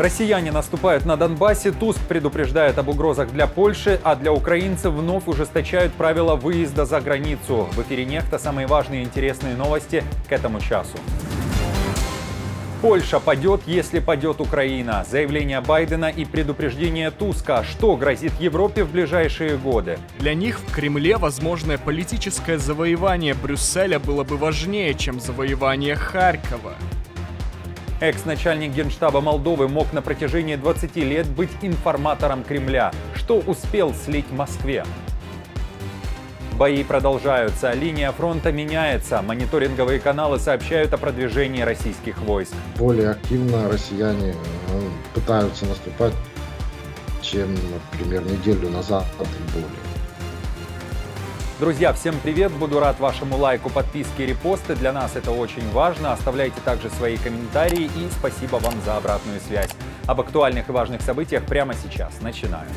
Россияне наступают на Донбассе, Туск предупреждает об угрозах для Польши, а для украинцев вновь ужесточают правила выезда за границу. В эфире «Нехта» самые важные и интересные новости к этому часу. Польша падет, если падет Украина. Заявление Байдена и предупреждение Туска. Что грозит Европе в ближайшие годы? Для них в Кремле возможное политическое завоевание Брюсселя было бы важнее, чем завоевание Харькова. Экс-начальник Генштаба Молдовы мог на протяжении 20 лет быть информатором Кремля. Что успел слить Москве? Бои продолжаются, линия фронта меняется. Мониторинговые каналы сообщают о продвижении российских войск. Более активно россияне пытаются наступать, чем, например, неделю назад и более. Друзья, всем привет! Буду рад вашему лайку, подписке и репосты. Для нас это очень важно. Оставляйте также свои комментарии и спасибо вам за обратную связь. Об актуальных и важных событиях прямо сейчас. Начинаем.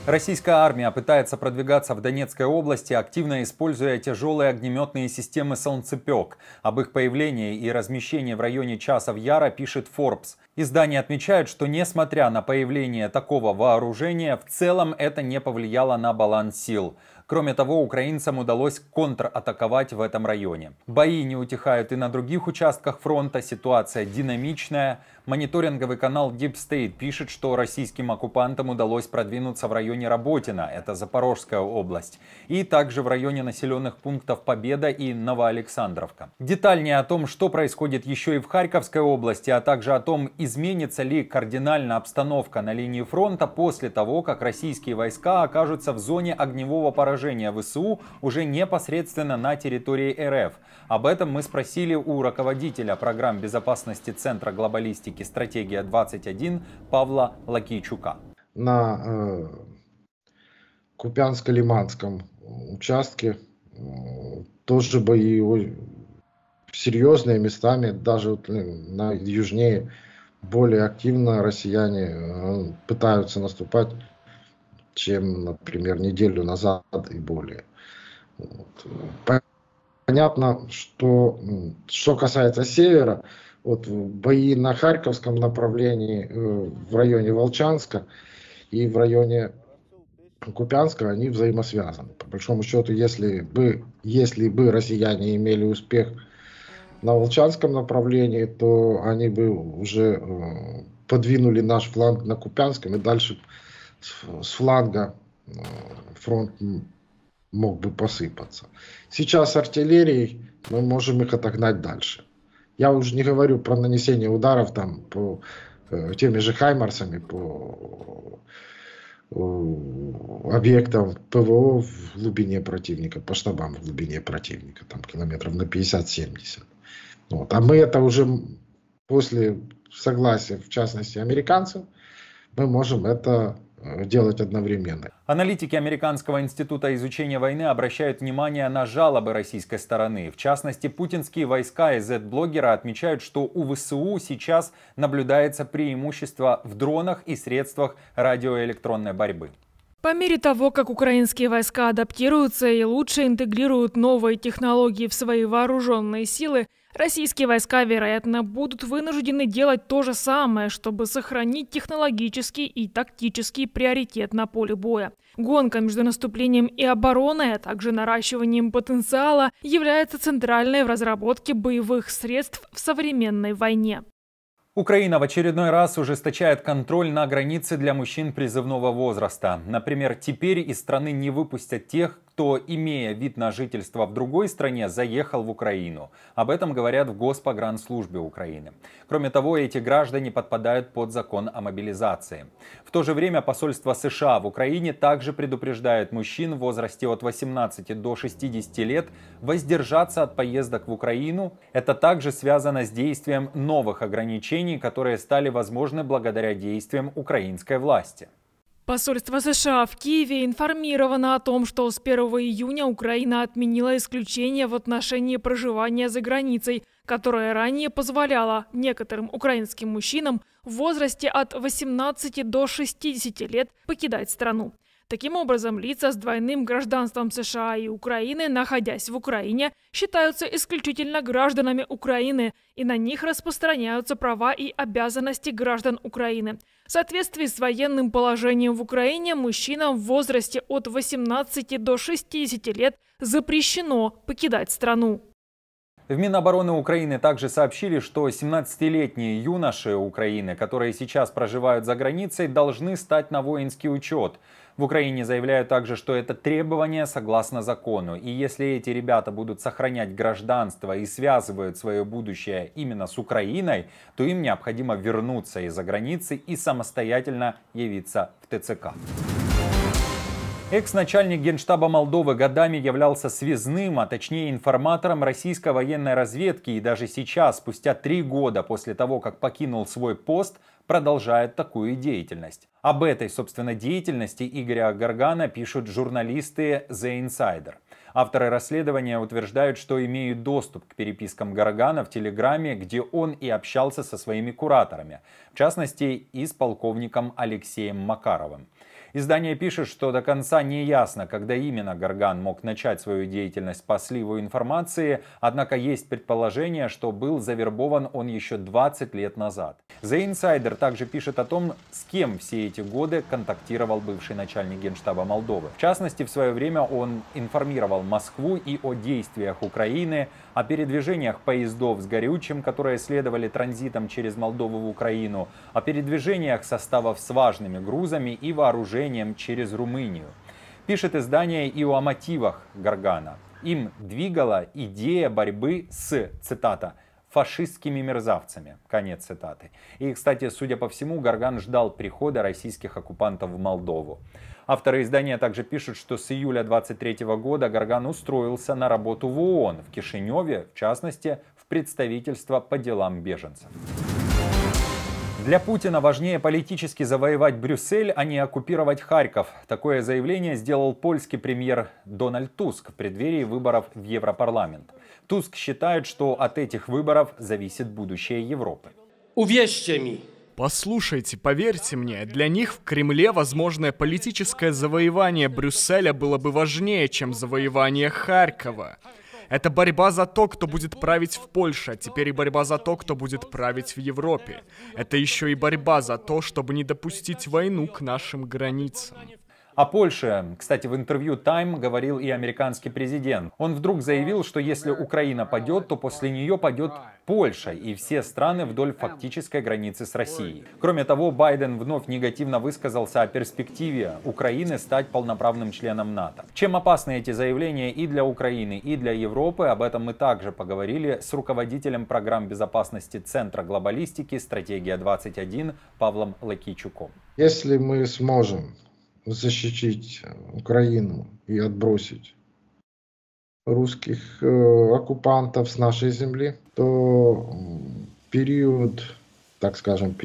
Российская армия пытается продвигаться в Донецкой области, активно используя тяжелые огнеметные системы «Солнцепек». Об их появлении и размещении в районе Часов Яра пишет Forbes. Издание отмечает, что несмотря на появление такого вооружения, в целом это не повлияло на баланс сил. Кроме того, украинцам удалось контратаковать в этом районе. Бои не утихают и на других участках фронта, ситуация динамичная. Мониторинговый канал Deep State пишет, что российским оккупантам удалось продвинуться в районе Работино, это Запорожская область, и также в районе населенных пунктов Победа и Новоалександровка. Детальнее о том, что происходит еще и в Харьковской области, а также о том, изменится ли кардинально обстановка на линии фронта после того, как российские войска окажутся в зоне огневого поражения ВСУ уже непосредственно на территории РФ. Об этом мы спросили у руководителя программ безопасности Центра глобалистики «Стратегия-21» Павла Лакийчука. На Купянско-Лиманском участке тоже бои серьезные местами, даже на южнее более активно россияне пытаются наступать, чем, например, неделю назад и более. Понятно, что касается севера, бои на Харьковском направлении в районе Волчанска и в районе Купянска, они взаимосвязаны. По большому счету, если бы россияне имели успех на Волчанском направлении, то они бы уже подвинули наш фланг на Купянском, и дальше с фланга фронт мог бы посыпаться. Сейчас артиллерией мы можем их отогнать дальше. Я уже не говорю про нанесение ударов там по теми же хаймарсами, по объектам ПВО в глубине противника, по штабам в глубине противника, там километров на 50-70. А мы это уже после согласия, в частности, американцев, мы можем это делать одновременно. Аналитики Американского института изучения войны обращают внимание на жалобы российской стороны. В частности, путинские войска и Z-блогеры отмечают, что у ВСУ сейчас наблюдается преимущество в дронах и средствах радиоэлектронной борьбы. По мере того, как украинские войска адаптируются и лучше интегрируют новые технологии в свои вооруженные силы, российские войска, вероятно, будут вынуждены делать то же самое, чтобы сохранить технологический и тактический приоритет на поле боя. Гонка между наступлением и обороной, а также наращиванием потенциала является центральной в разработке боевых средств в современной войне. Украина в очередной раз ужесточает контроль на границе для мужчин призывного возраста. Например, теперь из страны не выпустят тех, кто, имея вид на жительство в другой стране, заехал в Украину. Об этом говорят в Госпогранслужбе Украины. Кроме того, эти граждане подпадают под закон о мобилизации. В то же время посольство США в Украине также предупреждает мужчин в возрасте от 18 до 60 лет воздержаться от поездок в Украину. Это также связано с действием новых ограничений, которые стали возможны благодаря действиям украинской власти. Посольство США в Киеве информировано о том, что с 1 июня Украина отменила исключение в отношении проживания за границей, которое ранее позволяло некоторым украинским мужчинам в возрасте от 18 до 60 лет покидать страну. Таким образом, лица с двойным гражданством США и Украины, находясь в Украине, считаются исключительно гражданами Украины, и на них распространяются права и обязанности граждан Украины. В соответствии с военным положением в Украине, мужчинам в возрасте от 18 до 60 лет запрещено покидать страну. В Минобороны Украины также сообщили, что 17-летние юноши Украины, которые сейчас проживают за границей, должны стать на воинский учет. В Украине заявляют также, что это требование согласно закону. И если эти ребята будут сохранять гражданство и связывают свое будущее именно с Украиной, то им необходимо вернуться из-за границы и самостоятельно явиться в ТЦК. Экс-начальник Генштаба Молдовы годами являлся связным, а точнее информатором российской военной разведки. И даже сейчас, спустя 3 года после того, как покинул свой пост, продолжает такую деятельность. Об этой, собственно, деятельности Игоря Гаргана пишут журналисты The Insider. Авторы расследования утверждают, что имеют доступ к перепискам Гаргана в Телеграме, где он и общался со своими кураторами, в частности и с полковником Алексеем Макаровым. Издание пишет, что до конца не ясно, когда именно Гарган мог начать свою деятельность по сливу информации, однако есть предположение, что был завербован он еще 20 лет назад. The Insider также пишет о том, с кем все эти годы контактировал бывший начальник Генштаба Молдовы. В частности, в свое время он информировал Москву и о действиях Украины, о передвижениях поездов с горючим, которые следовали транзитом через Молдову в Украину, о передвижениях составов с важными грузами и вооружением через Румынию. Пишет издание и о мотивах Гаргана. Им двигала идея борьбы с, цитата, фашистскими мерзавцами. Конец цитаты. И, кстати, судя по всему, Гарган ждал прихода российских оккупантов в Молдову. Авторы издания также пишут, что с июля 23 года Гарган устроился на работу в ООН, в Кишиневе, в частности, в представительство по делам беженцев. Для Путина важнее политически завоевать Брюссель, а не оккупировать Харьков. Такое заявление сделал польский премьер Дональд Туск в преддверии выборов в Европарламент. Туск считает, что от этих выборов зависит будущее Европы. Уверьте мне. Послушайте, поверьте мне, для них в Кремле возможное политическое завоевание Брюсселя было бы важнее, чем завоевание Харькова. Это борьба за то, кто будет править в Польше, а теперь и борьба за то, кто будет править в Европе. Это еще и борьба за то, чтобы не допустить войну к нашим границам. О Польше, кстати, в интервью Time говорил и американский президент. Он вдруг заявил, что если Украина падет, то после нее падет Польша и все страны вдоль фактической границы с Россией. Кроме того, Байден вновь негативно высказался о перспективе Украины стать полноправным членом НАТО. Чем опасны эти заявления и для Украины, и для Европы, об этом мы также поговорили с руководителем программ безопасности Центра глобалистики «Стратегия-21» Павлом Лакийчуком. Если мы сможем защитить Украину и отбросить русских оккупантов с нашей земли, то период, так скажем,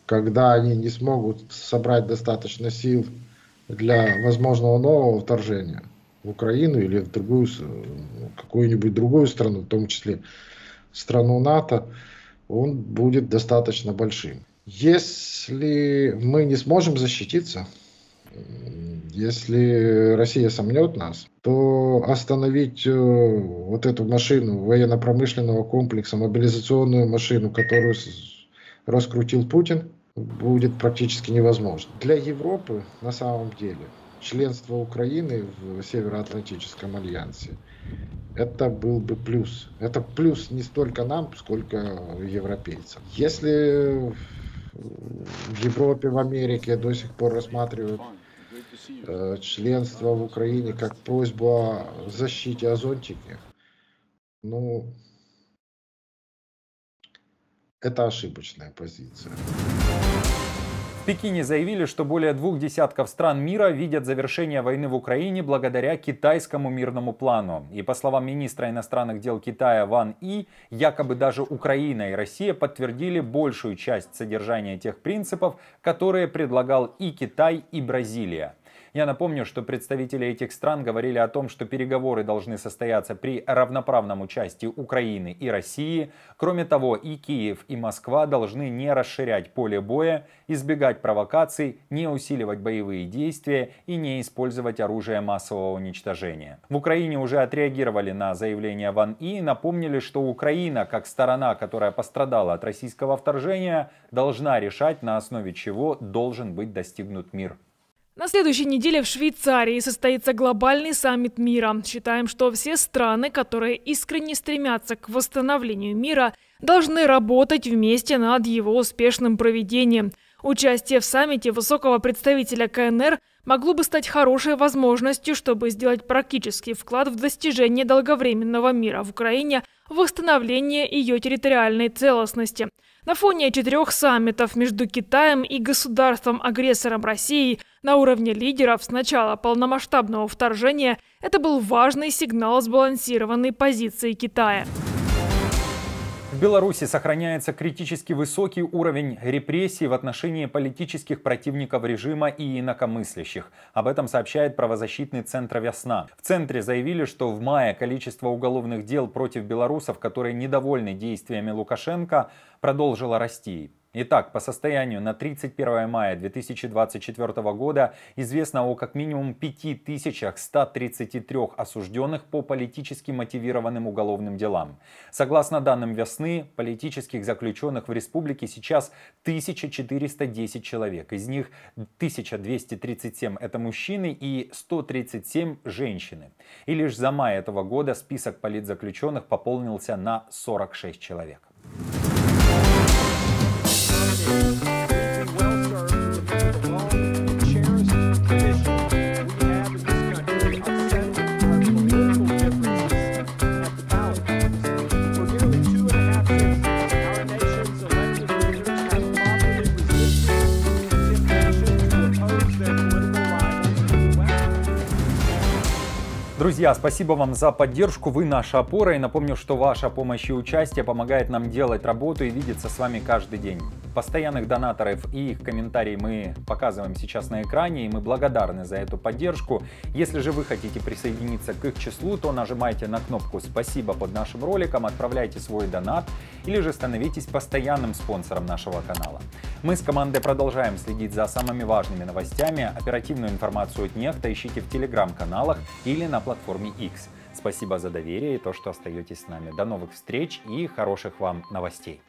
когда они не смогут собрать достаточно сил для возможного нового вторжения в Украину или в другую, какую-нибудь другую страну, в том числе страну НАТО, он будет достаточно большим. Если мы не сможем защититься, если Россия сомнет нас, то остановить вот эту машину военно-промышленного комплекса, мобилизационную машину, которую раскрутил Путин, будет практически невозможно. Для Европы на самом деле членство Украины в Североатлантическом альянсе это был бы плюс. Это плюс не столько нам, сколько европейцам. Если в Европе, в Америке до сих пор рассматривают членство в Украине как просьбу о защите о зонтике, ну, это ошибочная позиция. В Пекине заявили, что более 2 десятков стран мира видят завершение войны в Украине благодаря китайскому мирному плану. И по словам министра иностранных дел Китая Ван И, якобы даже Украина и Россия подтвердили большую часть содержания тех принципов, которые предлагал и Китай, и Бразилия. Я напомню, что представители этих стран говорили о том, что переговоры должны состояться при равноправном участии Украины и России. Кроме того, и Киев, и Москва должны не расширять поле боя, избегать провокаций, не усиливать боевые действия и не использовать оружие массового уничтожения. В Украине уже отреагировали на заявление Ван И и напомнили, что Украина, как сторона, которая пострадала от российского вторжения, должна решать, на основе чего должен быть достигнут мир. На следующей неделе в Швейцарии состоится глобальный саммит мира. Считаем, что все страны, которые искренне стремятся к восстановлению мира, должны работать вместе над его успешным проведением. Участие в саммите высокого представителя КНР могло бы стать хорошей возможностью, чтобы сделать практический вклад в достижение долговременного мира в Украине, в восстановление ее территориальной целостности. На фоне 4 саммитов между Китаем и государством-агрессором Россией на уровне лидеров с начала полномасштабного вторжения это был важный сигнал сбалансированной позиции Китая. В Беларуси сохраняется критически высокий уровень репрессий в отношении политических противников режима и инакомыслящих. Об этом сообщает правозащитный центр «Весна». В центре заявили, что в мае количество уголовных дел против белорусов, которые недовольны действиями Лукашенко, продолжило расти. Итак, по состоянию на 31 мая 2024 года известно о как минимум 5133 осужденных по политически мотивированным уголовным делам. Согласно данным «Весны», политических заключенных в республике сейчас 1410 человек. Из них 1237 это мужчины и 137 женщины. И лишь за май этого года список политзаключенных пополнился на 46 человек. Друзья, спасибо вам за поддержку, вы наша опора, и напомню, что ваша помощь и участие помогает нам делать работу и видеться с вами каждый день. Постоянных донаторов и их комментарии мы показываем сейчас на экране, и мы благодарны за эту поддержку. Если же вы хотите присоединиться к их числу, то нажимайте на кнопку «Спасибо» под нашим роликом, отправляйте свой донат или же становитесь постоянным спонсором нашего канала. Мы с командой продолжаем следить за самыми важными новостями. Оперативную информацию от Нехта ищите в телеграм-каналах или на платформе X. Спасибо за доверие и то, что остаетесь с нами. До новых встреч и хороших вам новостей.